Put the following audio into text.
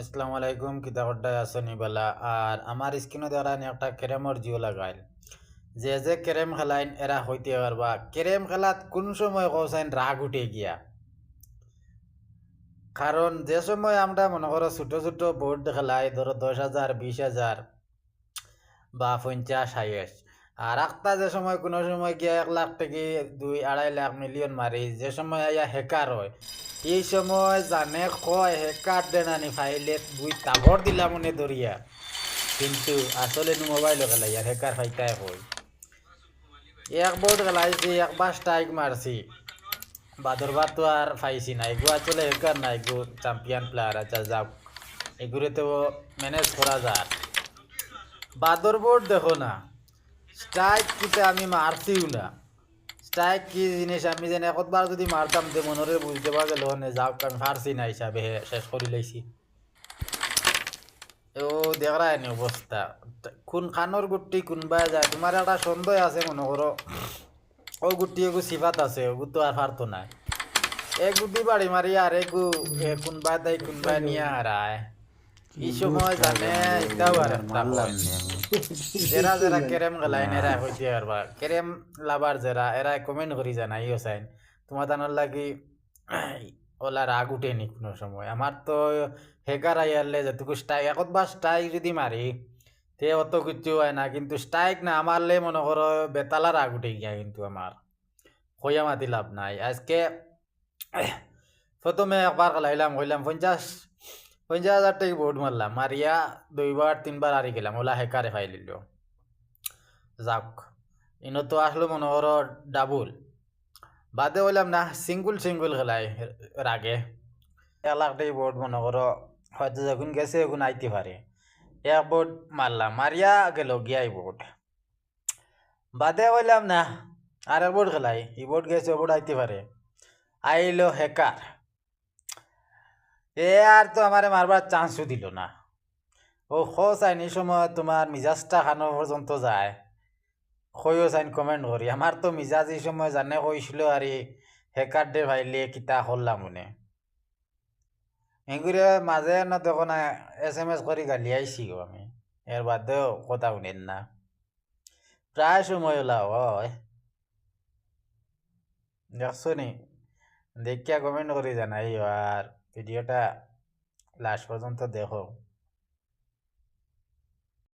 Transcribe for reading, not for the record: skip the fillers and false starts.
আসসালামু আলাইকুম কিতা করতে আসনি বেলা আর আমার স্ক্রিনে দ্বারা একটা ক্যারেমর জিও লাগাইল যে যে ক্যারেম খেলাইন এরা হইতে পারবা ক্যারেম খেলাত কোন সময় কৌসাইন রাগ উঠে গিয়া কারণ যে সময় আমরা মনে করো ছোট ছোট বোর্ড খেলাই ধরো 10,000 20,000 বা 50 60 আর একটা যে সময় কোনো সময় গিয়া 1 লাখ থেকে 2 2.5 লাখ মিলিয়ন মারি যে সময় আইয়া হ্যাকার হয় এই সময় জানে কয় হ্যাকার দেনানি ফাইলে 2 তাবর দিলাম মনে ধরিয়া কিন্তু আসলে মোবাইল খেলাই আর হ্যাকার ফাইতায় হই এক বোর্ড খেলাইছি একবার স্ট্রাইক মারছি বাদরবার তো আর ফাইছি না এগু আসলে হ্যাকার না এগু চ্যাম্পিয়ন প্লেয়ার আচ্ছা যাক এগুলো তো ম্যানেজ করা যায় বাদর বোর্ড দেখো না স্ট্রাইক কিতে আমি মারছিও না স্ট্রাইক কি জিনিস আমি যেন একবার যদি মারতাম যে মনরে বুঝতে পারা গেল না যাও আমি পারছি না হিসাবে শেষ করে লাইছি ও দেখরা এনে অবস্থা কোন খানোর গুটি কোনবা যায় তোমার একটা সন্দেহ আছে মনে করো ও গুটি এগু সিফাত আছে ওগু তো আর পারতো না এক গুটি বাড়ি মারি আর এগু কোনবা তাই কোনবা নিয়ে হারায় এই সময় জানে এটাও আর একটা হয় যারা যারা ক্যারেম খেলাইন এরা হইতে পারবা ক্যারেম লাভার যারা এরা কমেন্ট করি জানাইও চাইন তোমার জানার লাগি ওলা রাগ উঠেনি কোনো সময় আমার তো হেকার আইয়ারলে যেটুকু স্ট্রাইক একবার স্ট্রাইক যদি মারি তে অত কিছু হয় না কিন্তু স্ট্রাইক না মারলে মনে করো বেতালা রাগ উঠে গিয়া কিন্তু আমার হইয়া মাতি লাভ নাই আজকে প্রথমে একবার খেলাইলাম হইলাম 50,000 টাকা বোর্ড মারলাম মারিয়া 2 বার 3 বার হারি গেলাম ওলা হেকারে ফাইল লিল যাক ইনো তো আসলো মনে করো ডাবল বাদে হইলাম না সিঙ্গুল সিঙ্গুল খেলাই রাগে 1 লাখ টাকা বোর্ড মনে করো হয়তো যখন গেছে এখন আইতে পারে এক বোর্ড মারলাম মারিয়া গেল গিয়াই বোর্ড বাদে হইলাম না আর এক বোর্ড খেলাই ই বোর্ড গেছে ও বোর্ড আইতে পারে আইলো হেকার এ আর তো আমারে মারবার চান্সও দিল না ও চাইনি সময় তোমার মিজাজটা খানো পর্যন্ত যায় কইও চাইন কমেন্ট করি আমার তো মিজাজ এই সময় জানে কইছিল আর হেকার ডে ভাইলে কিতা করলাম মনে এগুলো মাঝে না তখন SMS করি গালি আইছি আমি এর বাদেও কথা শুনেন না প্রায় সময় ওলা হয় দেখছো নি দেখিয়া কমেন্ট করি জানাই আর ভিডিওটা লাস্ট পর্যন্ত দেখো